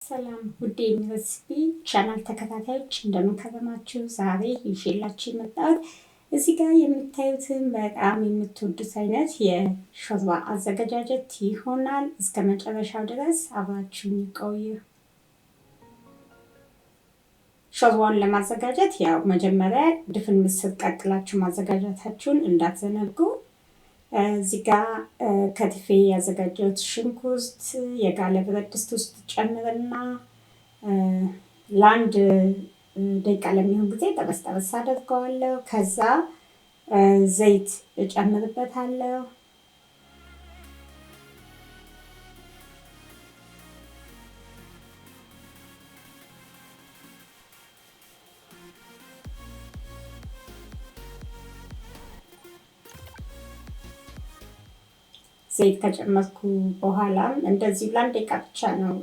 ሰላም ውድ የዩኒቨርሲቲ ቻናል ተከታታዮች እንደምን ከረማችሁ? ዛሬ ይዤላችሁ የመጣሁት እዚህ ጋር የምታዩትን በጣም የምትወዱት አይነት የሾርባ አዘገጃጀት ይሆናል። እስከ መጨረሻው ድረስ አብራችሁን ቆዩ። ሾርባውን ለማዘጋጀት ያው መጀመሪያ ድፍን ምስር ቀቅላችሁ ማዘጋጀታችሁን እንዳትዘነጉ። እዚህ ጋር ከትፌ ያዘጋጀሁት ሽንኩርት የጋለ ብረት ድስት ውስጥ ጨምርና ለአንድ ደቂቃ ለሚሆን ጊዜ ጠበስ ጠበስ አደርገዋለሁ። ከዛ ዘይት እጨምርበታለሁ። ዘይት ከጨመርኩ በኋላም እንደዚህ ለአንድ ደቂቃ ብቻ ነው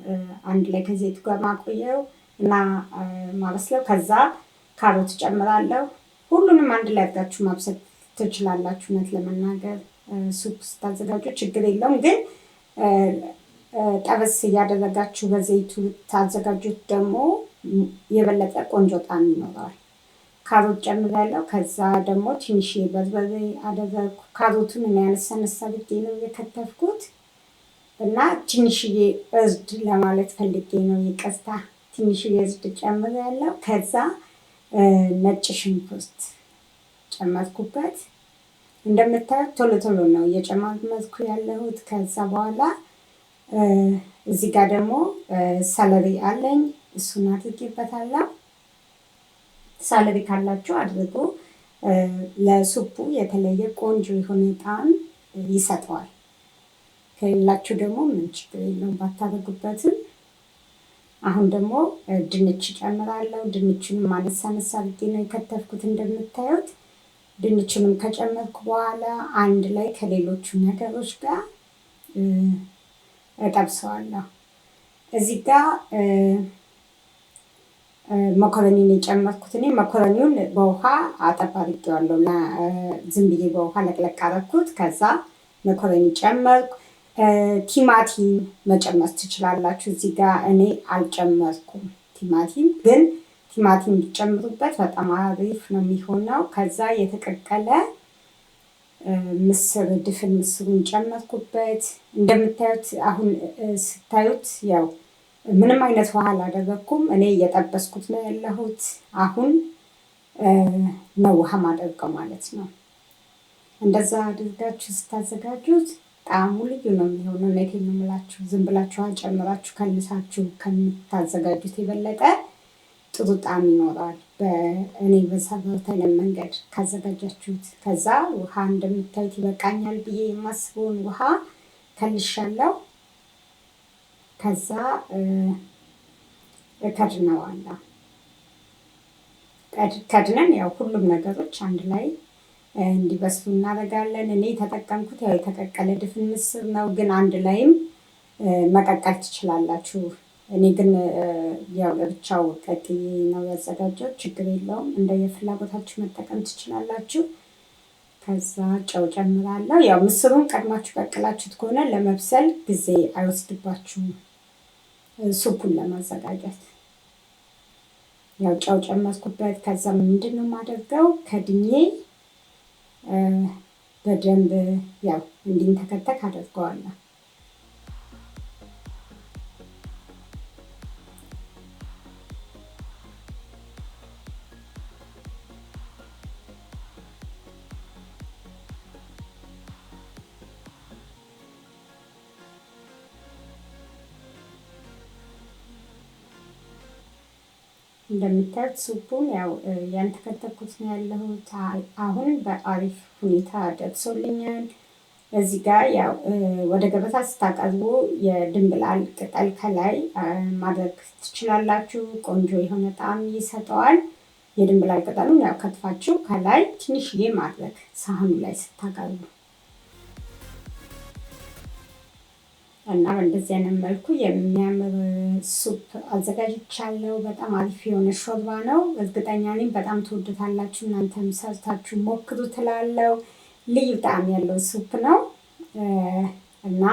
አንድ ላይ ከዘይቱ ጋር ማቆየው እና ማበስለው። ከዛ ካሮት ጨምራለሁ። ሁሉንም አንድ ላይ አድርጋችሁ ማብሰል ትችላላችሁ። እውነት ለመናገር ሱፕ ስታዘጋጁ ችግር የለውም፣ ግን ጠበስ እያደረጋችሁ በዘይቱ ታዘጋጁት ደግሞ የበለጠ ቆንጆ ጣዕም ይኖረዋል። ካሮት ጨምራለሁ። ከዛ ደግሞ ትንሽ በርበሬ አደረግኩ። ካሮቱን እኔ ያነሳነሳ አድርጌ ነው የከተፍኩት እና ትንሽዬ እርድ ለማለት ፈልጌ ነው፣ ይቅርታ። ትንሽዬ እርድ ጨምራለሁ። ከዛ ነጭ ሽንኩርት ጨመርኩበት። እንደምታዩት ቶሎ ቶሎ ነው እየጨመርኩ ያለሁት። ከዛ በኋላ እዚህ ጋር ደግሞ ሰለሪ አለኝ፣ እሱን አድርጌበታለሁ። ሰለሪ ካላችሁ አድርጎ ለሱፑ የተለየ ቆንጆ የሆነ ጣዕም ይሰጠዋል። ከሌላችሁ ደግሞ ምን ችግር የለውም ባታደርጉበትም። አሁን ደግሞ ድንች ጨምራለሁ። ድንቹንም አነሳ አነሳ አድርጌ ነው የከተፍኩት እንደምታዩት። ድንቹንም ከጨመርኩ በኋላ አንድ ላይ ከሌሎቹ ነገሮች ጋር እጠብሰዋለሁ። እዚህ ጋር መኮረኒን የጨመርኩት እኔ መኮረኒውን በውሃ አጠብ አድርጌዋለሁ። ዝም ብዬ በውሃ ለቅለቅ አደረኩት። ከዛ መኮረኒ ጨመርኩ። ቲማቲም መጨመር ትችላላችሁ። እዚህ ጋር እኔ አልጨመርኩም ቲማቲም፣ ግን ቲማቲም ቢጨምሩበት በጣም አሪፍ ነው የሚሆነው። ከዛ የተቀቀለ ምስር ድፍን ምስሩን ጨመርኩበት። እንደምታዩት አሁን ስታዩት ያው ምንም አይነት ውሃ አላደረኩም። እኔ እየጠበስኩት ነው ያለሁት። አሁን ነው ውሃ ማደርገው ማለት ነው። እንደዛ አድርጋችሁ ስታዘጋጁት ጣዕሙ ልዩ ነው የሚሆነው። እውነቴን ነው የምላችሁ። ዝም ብላችሁ ጨምራችሁ ከልሳችሁ ከምታዘጋጁት የበለጠ ጥሩ ጣዕም ይኖረዋል። እኔ በሰራሁት አይነት መንገድ ካዘጋጃችሁት። ከዛ ውሃ እንደምታዩት ይበቃኛል ብዬ የማስበውን ውሃ ከልሻለሁ። ከዛ ከድነዋለሁ። ከድነን ያው ሁሉም ነገሮች አንድ ላይ እንዲበስሉ እናደርጋለን። እኔ የተጠቀምኩት ያው የተቀቀለ ድፍን ምስር ነው፣ ግን አንድ ላይም መቀቀል ትችላላችሁ። እኔ ግን ያው ለብቻው ቀቅዬ ነው ያዘጋጀው። ችግር የለውም፣ እንደየፍላጎታችሁ መጠቀም ትችላላችሁ። ከዛ ጨው ጨምራለሁ። ያው ምስሩን ቀድማችሁ ቀቅላችሁት ከሆነ ለመብሰል ጊዜ አይወስድባችሁም ሱፑን ለማዘጋጀት። ያው ጨው ጨመርኩበት። ከዛ ምንድነው የማደርገው ከድኜ በደንብ ያው እንዲንተከተክ አደርገዋለሁ። እንደምታዩት ሱፑን ያው ያንተከተኩት ነው ያለሁት። አሁን በአሪፍ ሁኔታ ደርሶልኛል። እዚህ ጋር ያው ወደ ገበታ ስታቀርቡ የድንብላል ቅጠል ከላይ ማድረግ ትችላላችሁ። ቆንጆ የሆነ ጣዕም ይሰጠዋል። የድንብላል ቅጠሉን ያው ከትፋችሁ ከላይ ትንሽዬ ማድረግ ሳህኑ ላይ ስታቀርቡ እና በእንደዚህ አይነት መልኩ የሚያምር ሱፕ አዘጋጅቻለሁ። በጣም አሪፍ የሆነ ሾርባ ነው። እርግጠኛ ነኝ በጣም ትወዱታላችሁ። እናንተም ሰርታችሁ ሞክሩ ትላለሁ። ልዩ ጣዕም ያለው ሱፕ ነው እና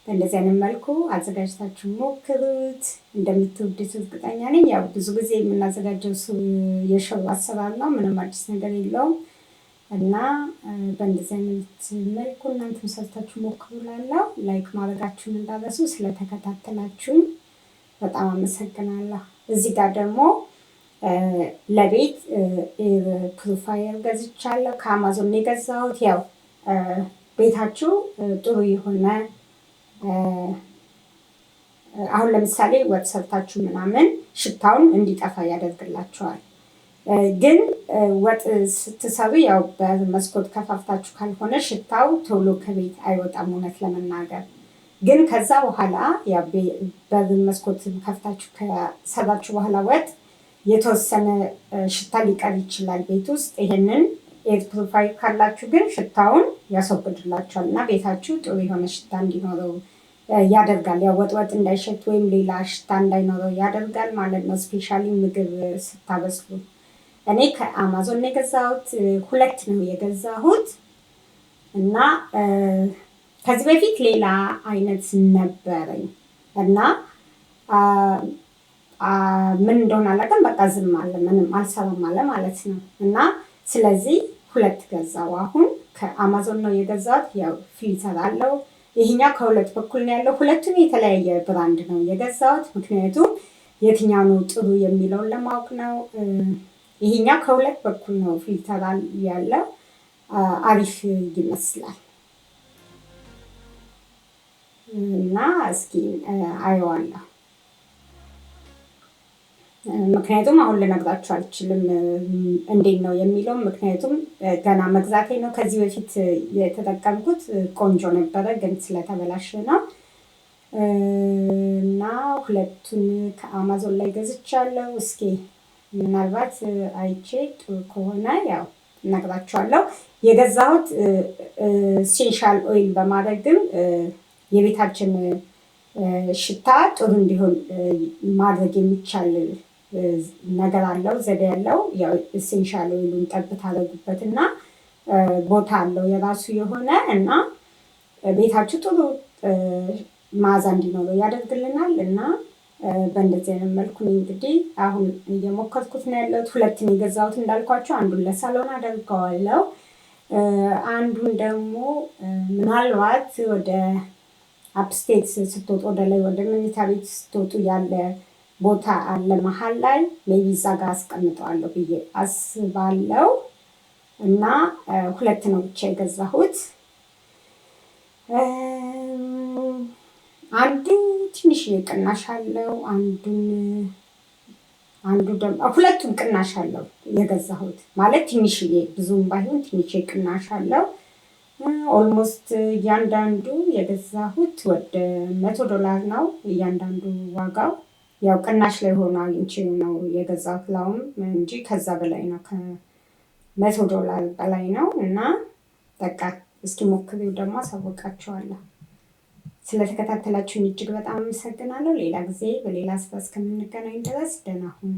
እንደዚህ አይነት መልኩ አዘጋጅታችሁ ሞክሩት። እንደምትወዱት እርግጠኛ ነኝ። ያው ብዙ ጊዜ የምናዘጋጀው የሽሮ አሰራር ነው፣ ምንም አዲስ ነገር የለውም እና በእንደዚህ አይነት መልኩ እናንተም ሰርታችሁ ሞክሩ እላለሁ። ላይክ ማድረጋችሁን እንዳትረሱ። ስለተከታተላችሁኝ በጣም አመሰግናለሁ። እዚህ ጋር ደግሞ ለቤት ኤር ፕሩፋየር ገዝቻለሁ። ከአማዞን የገዛሁት ያው ቤታችሁ ጥሩ የሆነ አሁን ለምሳሌ ወጥ ሰርታችሁ ምናምን ሽታውን እንዲጠፋ ያደርግላችኋል። ግን ወጥ ስትሰሩ ያው በመስኮት ከፋፍታችሁ ካልሆነ ሽታው ቶሎ ከቤት አይወጣም እውነት ለመናገር። ግን ከዛ በኋላ ያው በመስኮት ከፍታችሁ ከሰራችሁ በኋላ ወጥ የተወሰነ ሽታ ሊቀር ይችላል ቤት ውስጥ። ይሄንን ኤር ፕሩፋየር ካላችሁ ግን ሽታውን ያስወግድላችኋል እና ቤታችሁ ጥሩ የሆነ ሽታ እንዲኖረው ያደርጋል። ያው ወጥ እንዳይሸት ወይም ሌላ ሽታ እንዳይኖረው ያደርጋል ማለት ነው። ስፔሻሊ ምግብ ስታበስሉ። እኔ ከአማዞን የገዛሁት 2 ነው የገዛሁት እና ከዚህ በፊት ሌላ አይነት ነበረኝ እና ምን እንደሆነ አላውቅም። በቃ ዝም አለ፣ ምንም አልሰራም አለ ማለት ነው እና ስለዚህ 2 ገዛው። አሁን ከአማዞን ነው የገዛሁት። ያው ፊልተር አለው። ይሄኛው ከ2 በኩል ነው ያለው። ሁለቱም የተለያየ ብራንድ ነው የገዛሁት፣ ምክንያቱም የትኛው ነው ጥሩ የሚለውን ለማወቅ ነው። ይሄኛው ከ2 በኩል ነው ፊልተር ያለው፣ አሪፍ ይመስላል እና እስኪ አየዋለሁ። ምክንያቱም አሁን ልነግራችሁ አልችልም እንዴት ነው የሚለው፣ ምክንያቱም ገና መግዛቴ ነው። ከዚህ በፊት የተጠቀምኩት ቆንጆ ነበረ፣ ግን ስለተበላሸ ነው እና 2ቱን ከአማዞን ላይ ገዝቻለሁ። እስኪ ምናልባት አይቼ ጥሩ ከሆነ ያው እነግራችኋለሁ። የገዛሁት ኢሴንሻል ኦይል በማድረግም የቤታችን ሽታ ጥሩ እንዲሆን ማድረግ የሚቻል ነገር አለው፣ ዘዴ ያለው። ያው ኢሴንሻል ኦይሉን ጠብ ታደርጉበት እና ቦታ አለው የራሱ የሆነ እና ቤታችሁ ጥሩ መዓዛ እንዲኖረው ያደርግልናል እና በእንደዚህ አይነት መልኩ እንግዲህ አሁን እየሞከርኩት ነው ያለሁት። 2 ነው የገዛሁት እንዳልኳቸው፣ አንዱን ለሳሎን አደርገዋለሁ፣ አንዱን ደግሞ ምናልባት ወደ አፕስቴት ስትወጡ ወደ ላይ ወደ መኝታ ቤት ስትወጡ ያለ ቦታ አለ መሀል ላይ፣ ሜቢ እዛ ጋር አስቀምጠዋለሁ ብዬ አስባለሁ እና 2 ነው ብቻ የገዛሁት። አንዱ ትንሽ ቅናሽ አለው፣ አንዱ ደግሞ 2ቱም ቅናሽ አለው የገዛሁት ማለት ትንሽዬ፣ ብዙም ባይሆን ትንሽ ቅናሽ አለው። ኦልሞስት እያንዳንዱ የገዛሁት ወደ $100 ነው እያንዳንዱ ዋጋው። ያው ቅናሽ ላይ ሆኖ አግኝቼው ነው የገዛሁት ላውም እንጂ ከዛ በላይ ነው፣ $100 በላይ ነው እና በቃ እስኪ ሞክሪው ደግሞ አሳውቃችኋለሁ። ስለተከታተላችሁኝ እጅግ በጣም አመሰግናለሁ። ሌላ ጊዜ በሌላ ስራ እስከምንገናኝ ድረስ ደህና ሁኑ።